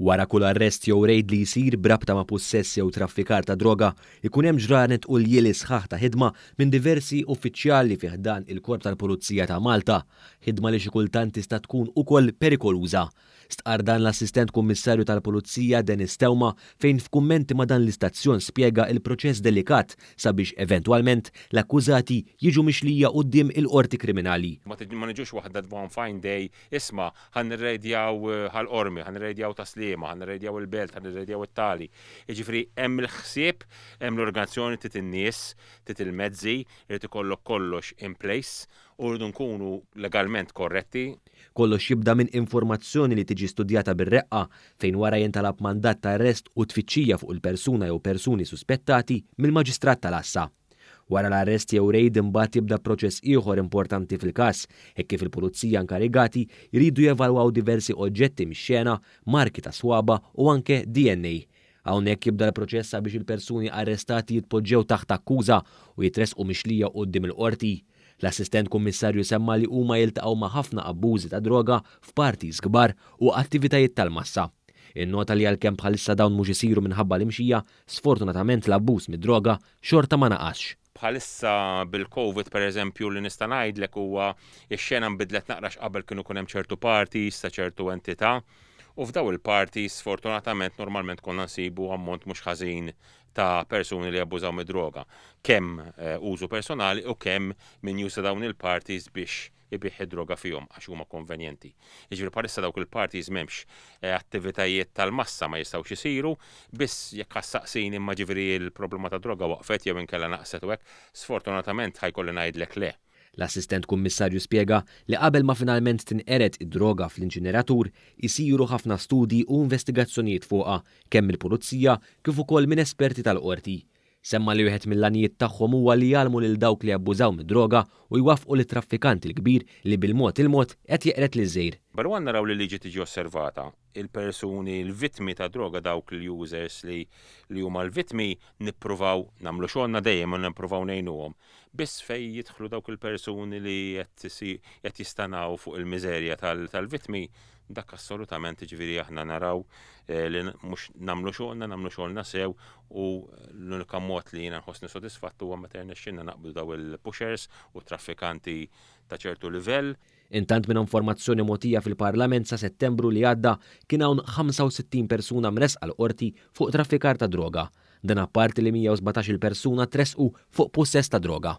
Wara kull arrest jew rejd li jsir brabta ma' possess jew traffikar ta' droga, ikun hemm ġranet u l-jieli sħaħ ta' ħidma minn diversi uffiċjali fih dan il-Korp tal-Pulizija ta' Malta, ħidma li xi kultant tista' tkun ukoll perikoluża. Stqar dan l-Assistent Kummissarju tal-Pulizija Denis Tewma fejn f'kummenti ma' dan l-istazzjon spjega il-proċess delikat sabiex eventwalment l-akkużati jiġu mixlija quddiem il-qorti kriminali. Ma niġux waħda one fine day, isma' ħanirredjaw ħal-qormi, ħanirredjaw taslima, ħanirredjaw il-belt, ħanirredjaw it-tali. Jiġifieri hemm il-ħsieb, hemm l-organizzazzjoni tit in-nies, tit il-mezzi, irid ikollok kollox in place u rridu nkunu legalment korretti. Kollox jibda minn informazzjoni li tiġi studjata bir-reqqa fejn wara jintalab mandat ta' arrest u tfittxija fuq il-persuna jew persuni suspettati mill-Maġistrat tal-Assa. Wara l-arrest jew rejd imbagħad jibda proċess ieħor importanti fil-każ, hekk kif il-pulizija inkarigati jridu jevalwaw diversi oġġetti mix-xena, marki ta' swaba u anke DNA. Hawnhekk jibda l-proċess sabiex il-persuni arrestati jitpoġġew taħt akkuża u jitresqu mixlija quddiem il-qorti. L-Assistent Kummissarju semma li huma jiltaqgħu ma' ħafna abbużi ta' droga f'parties kbar u attivitajiet tal-massa. In-nota li għalkemm bħalissa dawn mhux isiru minħabba l-imxija, sfortunatament l-abbuż mid-droga xorta ma naqasx. Bħalissa bil-COVID pereżempju li nista' ngħidlek huwa x-xena nbidlet naqrax qabel kienu kun hemm ċertu parties ta' ċertu entità u f'daw il-parties sfortunatament normalment konna nsibu ammont mhux ħażin ta' persuni li abbużaw mid-droga, kemm użu personali u kemm min jusa dawn il-parties biex ibiħ id-droga fihom għax huma konvenjenti. Jiġifieri bħalissa dawk il-parties m'hemmx attivitajiet tal-massa ma jistgħux isiru, biss jekk ħassaqsin imma ġifieri l-problema ta' droga waqfet jew inkella naqset u hekk, sfortunatament ħajkolli ngħidlek le. L-Assistent Kummissarju spjega li qabel ma finalment tinqered id-droga fl-inċineratur isiru ħafna studji u investigazzjonijiet fuqha kemm il-pulizija kif ukoll minn esperti tal-qorti. Semma li wieħed mill-għanijiet tagħhom huwa li jgħalmu lil dawk li abbużaw mid-droga u jwaffqu lit traffikanti l-kbir li bil-mod qed jeqret liż-żgħir. Barwan naraw li liġi tiġi osservata. Il-persuni, l-vittmi ta' droga dawk l-users li huma l-vittmi nippruvaw nagħmlu xogħolna dejjem u nippruvaw ngħinuhom. Biss fejn jidħlu dawk il-persuni li qed jistanaw fuq il-miżerja tal-vittmi, dak assolutament jiġifieri aħna naraw li mhux nagħmlu xogħolna sew u l-unika mod li jiena nħossni sodisfatt huwa meta rnexxinna naqbdu daw il-pushers u traffikanti ta' ċertu livell. Intant minn informazzjoni mogħtija fil-Parlament sa' Settembru li għadda kien hawn 65 persuna mresqa l-qorti fuq traffikar ta' droga. Dan apparti li 117 persuna tresqu fuq possess ta' droga.